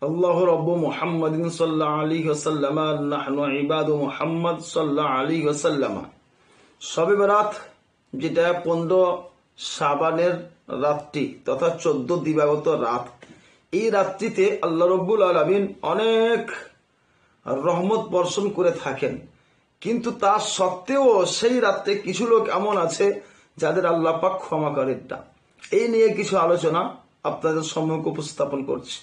আল্লাহ রব্বু মুহাম্মাদিন সাল্লাল্লাহু আলাইহি ওয়াসাল্লাম নাহনু ইবাদু মুহাম্মদ সাল্লাল্লাহু আলাইহি ওয়াসাল্লাম। শবে বরাত, যেটা 15 শাবানের রাতটি তথা 14 দিবাগত রাত, এই রাত্রিতে আল্লাহ রব্বুল আলামিন অনেক রহমত বর্ষণ করে থাকেন। কিন্তু তা সত্ত্বেও সেই রাত্রে কিছু লোক এমন আছে যাদের আল্লাহ পাক ক্ষমা করেন না। এই নিয়ে কিছু আলোচনা আপনাদের সম্মুখে উপস্থাপন করছি।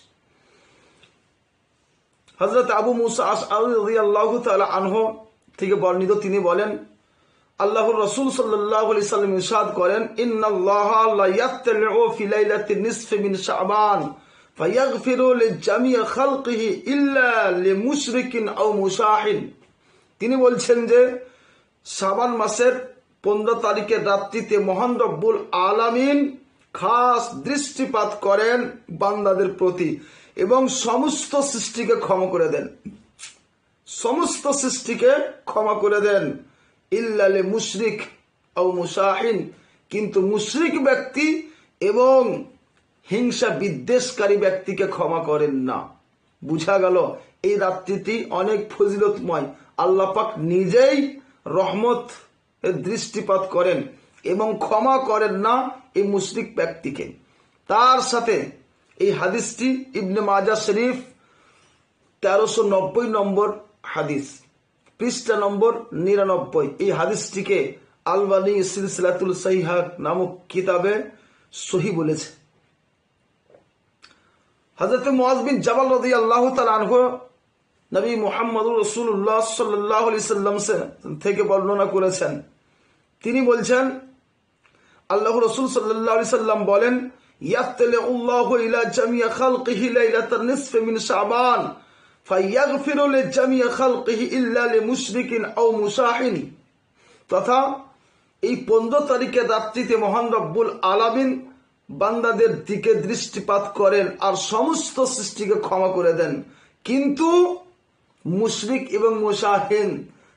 হযরত আবু মুসা আশআরী রাদিয়াল্লাহু তাআলা আনহু থেকে বর্ণিত, তিনি বলেন, আল্লাহর রাসূল সাল্লাল্লাহু আলাইহি সাল্লাম ইরশাদ করেন, ইন্নাল্লাহা লা ইয়াত্তালিউ ফি লাইলাতিন নিসফি মিন শাবান ফায়াগফিরু লিজামিই খালকিহি ইল্লা লিমুশরিকিন আও মুশাহিন। তিনি বলছেন যে শাবান মাসের 15 তারিখের রাত্রিতে মহান রব্বুল আলামিন খাস দৃষ্টিপাত করেন বান্দাদের প্রতি এবং সমস্ত সৃষ্টিকে ক্ষমা করে দেন। সমস্ত সৃষ্টিকে ক্ষমা করে দেন। ইল্লা লি মুশরিক আও মুশাহিন, কিন্তু মুশরিক ব্যক্তি এবং হিংসা বিদ্বেষকারী ব্যক্তিকে ক্ষমা করেন না। বুঝা গেল এই রাত্রিটি অনেক ফজিলতময়। আল্লাহ পাক নিজেই রহমত দৃষ্টিপাত করেন এবং ক্ষমা করেন না এই মুশরিক ব্যক্তিকে। তার সাথে এই হাদিসটি ইবনে মাজাহ শরীফ 1390 নম্বর হাদিস, পৃষ্ঠা নম্বর 99। এই হাদিসটিকে আলবানী সিলসিলাতুল সহিহা নামক কিতাবে সহি বলেছে। হযরত মুআয বিন জাবাল রাদিয়াল্লাহু তাআলা আনহু নবী মুহাম্মদুর রাসূলুল্লাহ সাল্লাল্লাহু আলাইহি সাল্লাম থেকে বর্ণনা করেছেন। তিনি বলছেন, আল্লাহর রাসূল সাল্লাল্লাহু আলাইহি সাল্লাম বলেন, ইয়াত্তালিউল্লাহু ইলা জামিই খালকিহি লাইলাতান নিসফি মিন শাবান ফায়াগফিরু লিজামিই খালকিহি ইল্লা লিমুশরিকিন আও মুশাহিন। তথা এই 15 তারিখের রাত্রিতে মহান রব্বুল আলামিন বান্দাদের দিকে দৃষ্টিপাত করেন আর সমস্ত সৃষ্টিকে ক্ষমা করে দেন, কিন্তু মুশরিক এবং মুশাহিন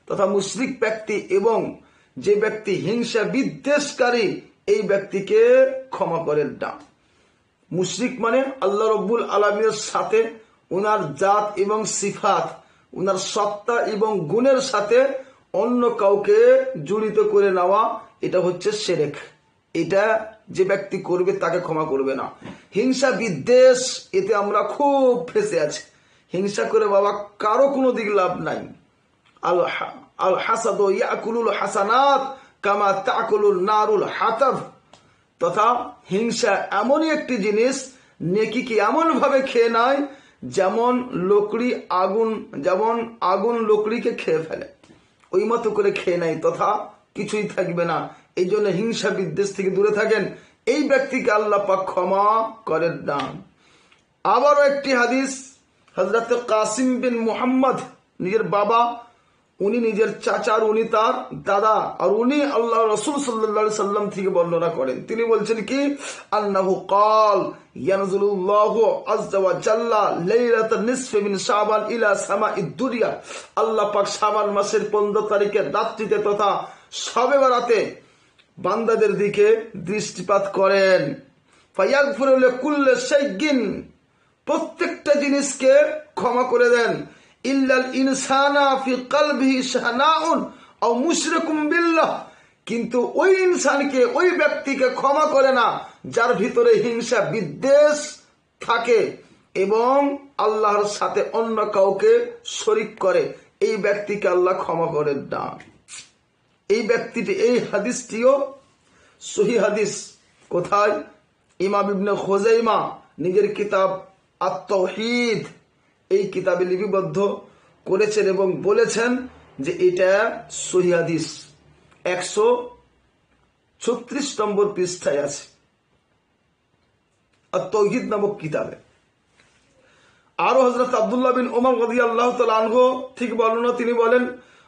তথা মুশরিক ব্যক্তি এবং যে ব্যক্তি হিংসা বিদ্বেষকারী এই ব্যক্তিকে ক্ষমা করেন না। মুশরিক মানে আল্লাহ রব্বুল আলামিনের সাথে উনার জাত এবং সিফাত, উনার সত্তা এবং গুণের সাথে অন্য কাউকে জড়িত করে নেওয়া, এটা হচ্ছে শিরক। এটা যে ব্যক্তি করবে তাকে ক্ষমা করবে না। হিংসা বিদ্বেষ, এতে আমরা খুব ফেঁসে আছি। হিংসা করে বাবা কারো কোনো দিক লাভ নাই। আল হাসাদু ইয়াকুলুল হাসানাত কামা তাকুলুন নারুল হাতাব। তথা হিংসা এমনই একটি জিনিস, নেকিকে এমন ভাবে খেয়ে নেয় যেমন আগুন লকড়িকে খেয়ে ফেলে, ওই মতো করে খেয়ে নেয়, তথা কিছুই থাকবে না। এই জন্য হিংসা বিদ্বেষ থেকে দূরে থাকেন। এই ব্যক্তিকে আল্লাহ পাক ক্ষমা করেন না। আবারও একটি হাদিস, হযরত কাসিম বিন মুহাম্মদ, নিজের বাবা, উনি নিজের চাচার, উনি তার দাদা, আর উনি আল্লাহ রাসূল সাল্লাল্লাহু আলাইহি সাল্লাম থেকে বর্ণনা করেন। তিনি বলছেন কি, আন্নাহু ক্বাল ইয়ানজুলুল্লাহু আযজা ওয়া জাল্লা লাইলাতান নিসফি মিন শাবান ইলা সামাইদ দুনিয়া। আল্লাহ পাক শাবান মাসের 15 তারিখের রাত্রিতে তথা শবে বরাতে বান্দাদের দিকে দৃষ্টিপাত করেন। ফায়াগফিরু লিকুল্লি শাইইন, প্রত্যেকটা জিনিসকে ক্ষমা করে দেন। ইল্লাল ইনসানা ফি কলবিহি শাহনাউন আও মুশরিকুম বিল্লাহ, কিন্তু ওই ইনসানকে, ওই ব্যক্তিকে ক্ষমা করে না যার ভিতরে হিংসা বিদ্বেষ থাকে এবং আল্লাহর সাথে অন্য কাউকে শরীক করে, এই ব্যক্তিকে আল্লাহ ক্ষমা করেন না। এই ব্যক্তিটি, এই হাদিসটিও সহি হাদিস। কোথায়? ইমাম ইবনে খুজাইমা নিজের কিতাব আত-তাওহীদ, এই কিতাবে লিপিবদ্ধ করেছেন এবং বলেছেন যে এটা সহি হাদিস। 136 নম্বর পৃষ্ঠায় আছে আত-তাওহীদ নামক কিতাবে। আরো হযরত আব্দুল্লাহ বিন ওমর রাদিয়াল্লাহু তাআলা আনহু থেকে বর্ণনা, তিনি বলেন,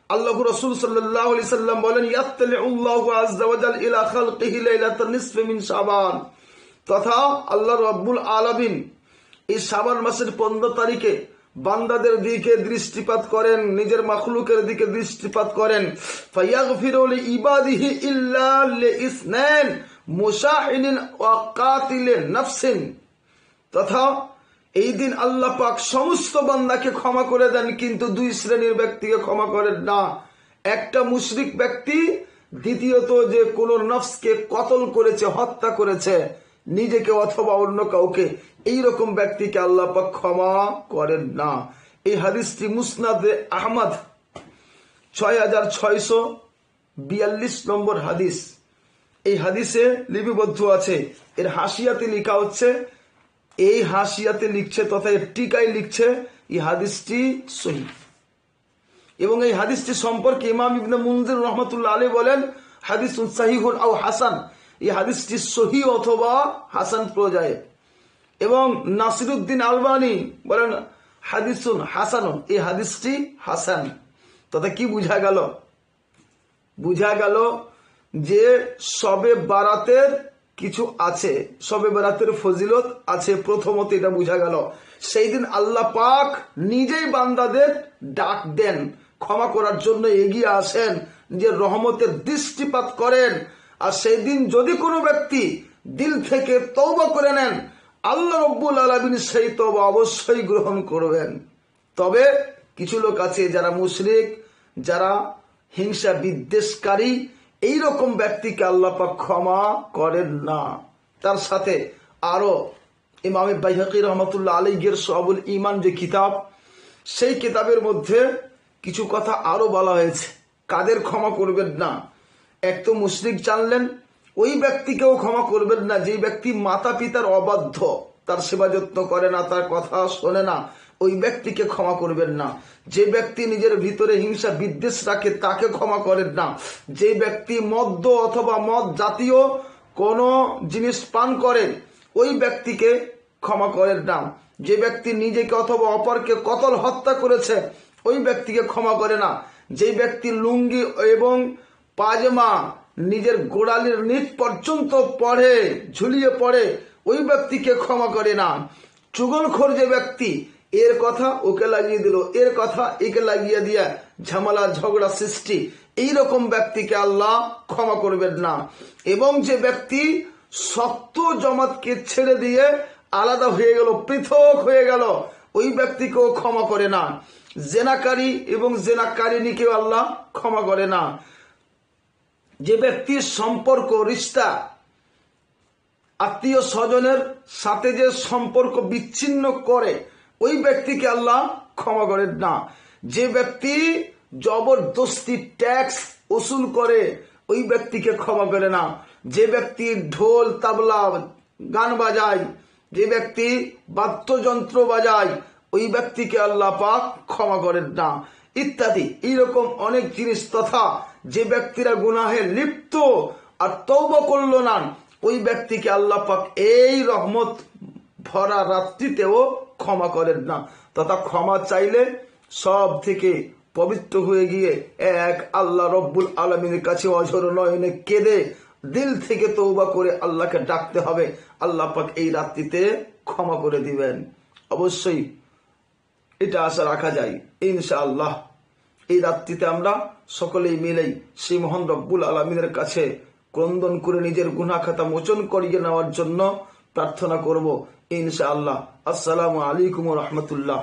আল্লাহর রাসূল সাল্লাল্লাহু আলাইহি সাল্লাম বলেন, ইয়াত্তালিউল্লাহু আযজা ওয়া জাল ইলা খালকিহি লাইলাতান নিসফি মিন শাবান। তথা আল্লাহ রাব্বুল আলামিন এই শাবান মাসের 15 তারিখে বান্দাদের দিকে দৃষ্টিপাত করেন, নিজের মাখলুকের দিকে দৃষ্টিপাত করেন। ফায়াগফিরু লিইবাদিহি ইল্লা লিইসনাইন মুশাহিনিন ওয়া কাতিলিন নাফসিন। তথা এই দিন আল্লাহ পাক সমস্ত বান্দাকে ক্ষমা করে দেন, কিন্তু দুই শ্রেণীর ব্যক্তিকে ক্ষমা করেন না। একটা মুশরিক ব্যক্তি, দ্বিতীয়ত যে কোন নফসকে কতল করেছে, হত্যা করেছে, নিজেকে অথবা অন্য কাউকে, এইরকম ব্যক্তিকে আল্লাহ পাক ক্ষমা করেন না। এই হাদিসটি মুসনাদে আহমদ 6642 নম্বর হাদিস। এই হাদিসে লিপিবদ্ধ আছে। এর হাসিয়াতে লেখা হচ্ছে, এই হাসিয়াতে লিখছে তথা এর টিকায় লিখছে এই হাদিসটি সহিহ। এবং এই হাদিসটি সম্পর্কে ইমাম ইবনে মুনজির রহমাতুল্লাহ আলাইহি বলেন হাদিসুন সহিহুন আও হাসান, এই হাদিসটি সহিহ অথবা হাসান পর্যায়ে। এবং নাসিরউদ্দিন আলবানী বলেন হাদিসুন হাসানুন, এই হাদিসটি হাসান। তথা কি বুঝা গেল? বুঝা গেল যে শবে বারাতের কিছু আছে, শবে বারাতের ফজিলত আছে। প্রথমত এটা বুঝা গেল, সেই দিন আল্লাহ পাক নিজেই বান্দাদের ডাক দেন, ক্ষমা করার জন্য এগিয়ে আসেন, যে রহমতের দৃষ্টিপাত করেন। আর সেই দিন যদি কোনো ব্যক্তি দিল থেকে তওবা করে নেন, আল্লাহ রব্বুল আলামিন সেই তওবা অবশ্যই গ্রহণ করবেন। তবে কিছু লোক আছে যারা মুশরিক, যারা হিংসা বিদ্বেষকারী, এইরকম ব্যক্তিকে আল্লাহ পাক ক্ষমা করেন না। তার সাথে আরো ইমামে বাইহাকি রহমাতুল্লাহ আলাইহির শুআবুল ঈমান যে কিতাব, সেই কিতাবের মধ্যে কিছু কথা আরো বলা হয়েছে। কাদের ক্ষমা করবেন না? এক তো মুশরিক জানলেন, ওই ব্যক্তিকেও ক্ষমা করবেন না যে ব্যক্তি মাতা পিতার অবাধ্য, তার সেবা যত্ন করে না, তার কথা শোনে না, ওই ব্যক্তিকে ক্ষমা করবেন না। যে ব্যক্তি নিজের ভিতরে হিংসা বিদ্বেষ রাখে তাকে ক্ষমা করেন না। যে ব্যক্তি মদ্য অথবা মদ জাতীয় কোন জিনিস পান করে ওই ব্যক্তিকে ক্ষমা করেন না। যে ব্যক্তি নিজেকে অথবা অপরকে কতল হত্যা করেছে ওই ব্যক্তিকে ক্ষমা করে না। যে ব্যক্তি লুঙ্গি এবং পায়জামা নিজের গোড়ালির নিচ পর্যন্ত পড়ে, ঝুলিয়ে পড়ে, ওই ব্যক্তিকে ক্ষমা করে না। চুগলখোর যে ব্যক্তি, এর কথা ওকে লাগিয়ে দিল, এর কথা একে লাগিয়ে দিয়া ঝামেলা ঝগড়া সৃষ্টি, এইরকম ব্যক্তিকে আল্লাহ ক্ষমা করবেন না। এবং যে ব্যক্তি শক্ত জমাতকে ছেড়ে দিয়ে আলাদা হয়ে গেল, পৃথক হয়ে গেল, ওই ব্যক্তিকেও ক্ষমা করে না। জেনাকারী এবং জেনাকারিনীকেও আল্লাহ ক্ষমা করে না। যে ব্যক্তির সম্পর্ক, রিশতা, আত্মীয় স্বজনের সাথে যে সম্পর্ক বিচ্ছিন্ন করে ওই ব্যক্তিকে আল্লাহ ক্ষমা করেন না। যে ব্যক্তি জবরদস্তি ট্যাক্স উসুল করে ওই ব্যক্তিকে ক্ষমা করে না। যে ব্যক্তি ঢোল তাবলা গান বাজায়, যে ব্যক্তি বাদ্যযন্ত্র বাজায় ওই ব্যক্তিকে আল্লাহ পাক ক্ষমা করেন না, ইত্যাদি। এইরকম অনেক জিনিস। তথা যে ব্যক্তিরা গুনাহে লিপ্ত আর তওবা করল না ওই ব্যক্তিকে আল্লাহ পাক এই রহমত ভরা রাত্রিতেও ক্ষমা করেন না। তথা ক্ষমা চাইলে সব থেকে পবিত্র হয়ে গিয়ে এক আল্লাহ রব্বুল আলামিনের কাছে অঝর নয়নে কেঁদে দিল থেকে তওবা করে আল্লাহকে ডাকতে হবে। আল্লাহ পাক এই রাত্রিতে ক্ষমা করে দিবেন। অবশ্যই এটা আশা রাখা যায় ইনশাআল্লাহ। এই রাত্রিতে আমরা সকলেই মিলেই সেই মহান রব্বুল আলামিনের কাছে ক্রন্দন করে নিজের গুনাহ খাতা মোচন করিয়ে নেওয়ার জন্য প্রার্থনা করব ইনশাআল্লাহ। আসসালামু আলাইকুম ওয়া রাহমাতুল্লাহ।